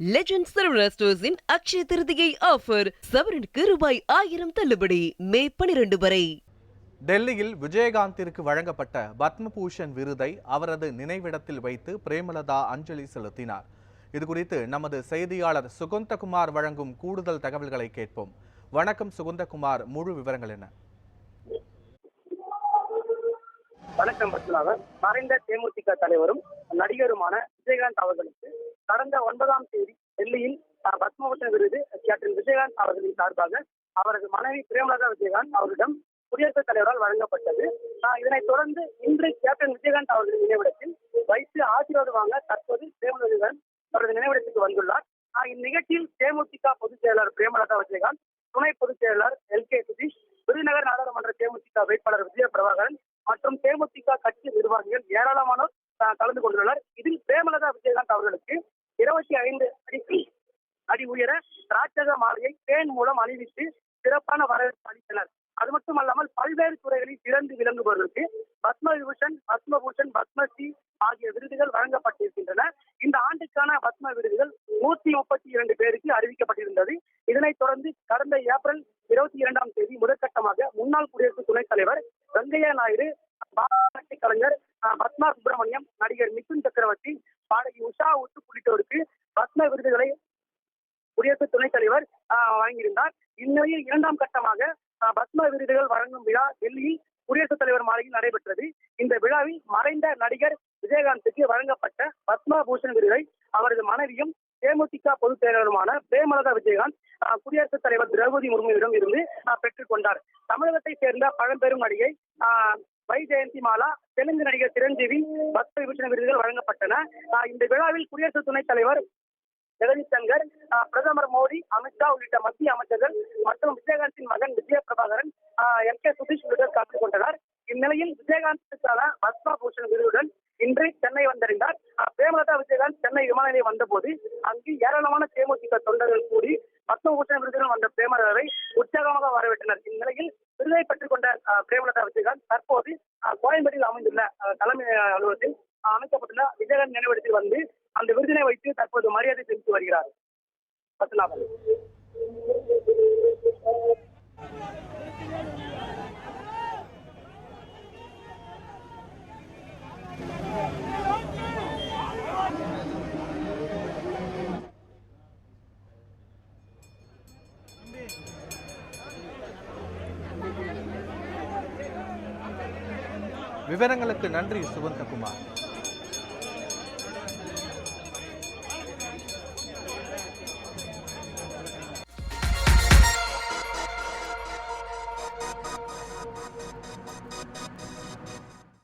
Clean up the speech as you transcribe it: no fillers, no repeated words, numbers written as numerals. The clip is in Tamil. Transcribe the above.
லெஜண்ட் சரவணா ஸ்டோர்ஸின் அக்ஷய திருதியை ஆஃபர் சவரனுக்கு ரூபாய் 1000 தள்ளுபடி மே 12 வரை. டெல்லியில் விஜயகாந்திற்கு வழங்கப்பட்ட பத்மபூஷன் விருதை அவரது நினைவிடத்தில் வைத்து பிரேமலதா அஞ்சலி செலுத்தினார். இதுகுறித்து நமது செய்தியாளர் சுகந்தகுமார் வழங்கும் கூடுதல் தகவல்களை கேட்போம். வணக்கம் சுகந்தகுமார், முழு விவரங்கள் என்ன? வணக்கம் பத்மநாபன். மறைந்த தேமுதிக தலைவரும் நடிகருமான விஜயகாந்த் அவர்களுக்கு கடந்த 9ஆம் தேதி டெல்லியில் பத்மபூஷன் விருது கேப்டன் விஜயகாந்த் அவர்களின் சார்பாக அவரது மனைவி பிரேமலதா விஜயகாந்த் அவரிடம் குடியரசுத் தலைவரால் வழங்கப்பட்டது. இதனைத் தொடர்ந்து இன்று கேப்டன் விஜயகாந்த் அவர்களின் நினைவிடத்தில் வைத்து ஆசீர்வாதம் வாங்க தற்போது பிரேமலதா விஜயகாந்த் அவரது நினைவிடத்துக்கு வந்துள்ளார். இந்நிகழ்ச்சியில் தேமுதிக பொதுச் செயலாளர் பிரேமலதா விஜயகாந்த், துணை பொதுச் செயலாளர் எல்.கே. சுதீஷ், விருதுநகர் நாடாளுமன்ற தேமுதிக வேட்பாளர் விஜய பிரபாகரன் மற்றும் தேமுதிக கட்சி நிர்வாகிகள் ஏராளமானோர் கலந்து கொண்டுள்ளனர். இதில் பிரேமலதா விஜயகாந்த் அவர்களுக்கு 25 அடி உயர ராட்சத மாலையை தேன் மூலம் அணிவித்து சிறப்பான வரவேற்பு அளித்தனர். அது மட்டுமல்லாமல் பல்வேறு துறைகளில் சிறந்து விளங்குபவர்களுக்கு பத்ம விபூஷன், பத்மபூஷன், பத்மஸ்ரீ ஆகிய விருதுகள் வழங்கப்பட்டிருக்கின்றன. இந்த ஆண்டுக்கான பத்ம விருதுகள் 132 பேருக்கு அறிவிக்கப்பட்டிருந்தது. இதனைத் தொடர்ந்து கடந்த ஏப்ரல் 22ஆம் தேதி முதற்கட்டமாக முன்னாள் குடியரசு துணைத் தலைவர் வெங்கையா நாயுடு, பாராட்டு கலைஞர் பத்மா சுப்பிரமணியம், நடிகர் மிதுன் சக்கரவர்த்தி, பாடகி உஷா உத்து உள்ளிட்டோருக்கு பத்ம விருதுகளை குடியரசு துணைத் தலைவர் வழங்கியிருந்தார். இந்நிலையில் 2ஆம் கட்டமாக பத்ம விருதுகள் வழங்கும் விழா டெல்லியில் குடியரசுத் தலைவர் மாளிகையில் நடைபெற்றது. இந்த விழாவில் மறைந்த நடிகர் விஜயகாந்துக்கு வழங்கப்பட்ட பத்ம பூஷன் விருதை அவரது மனைவியும் தேமுதிக பொதுச் செயலாளருமான பிரேமலதா விஜயகாந்த் குடியரசுத் தலைவர் திரௌபதி முர்முவிடம் இருந்து பெற்றுக் கொண்டார். தமிழகத்தை சேர்ந்த பழம்பெரும் நடிகை வைஜெயந்தி மாலா, தெலுங்கு நடிகர் சிரஞ்சீவி பத்ம விபூஷன் விருதுகள் வழங்கப்பட்டன. இந்த விழாவில் குடியரசு துணைத் தலைவர் ஜெகதீப் தங்கர், பிரதமர் மோடி, அமித்ஷா உள்ளிட்ட மத்திய அமைச்சர்கள் மற்றும் விஜயகாந்தின் மகன் விஜய பிரபாகரன், எல்.கே. சுதீஷ் உள்ளிட்டோர் கலந்து கொண்டனர். இந்நிலையில் விஜயகாந்துக்கான பத்ம பூஷன் விருதுடன் இன்று சென்னை வந்தடைந்தார். பிரேமலதா விஜயகாந்த் சென்னை விமான நிலையம் வந்தபோது அங்கு ஏராளமான தேமுதிக தொண்டர்கள் கூடி பத்மபூஷன் விருதுடன் வந்த பிரேமலதாவை உற்சாகமாக வரவேற்றனர். இந்நிலையில் விருதை பெற்றுக் கொண்ட பிரேமலதா விஜயகாந்த் தற்போது கோயம்பேட்டில் அமைந்துள்ள தலைமை அலுவலகத்தில் அமைக்கப்பட்டுள்ள விஜயகாந்த் நினைவிடத்தில் வந்து அந்த விருதினை வைத்து தற்போது மரியாதை செலுத்தி வருகிறார். பத்மநாபன். விவரங்களுக்கு நன்றி சுகந்தகுமார்.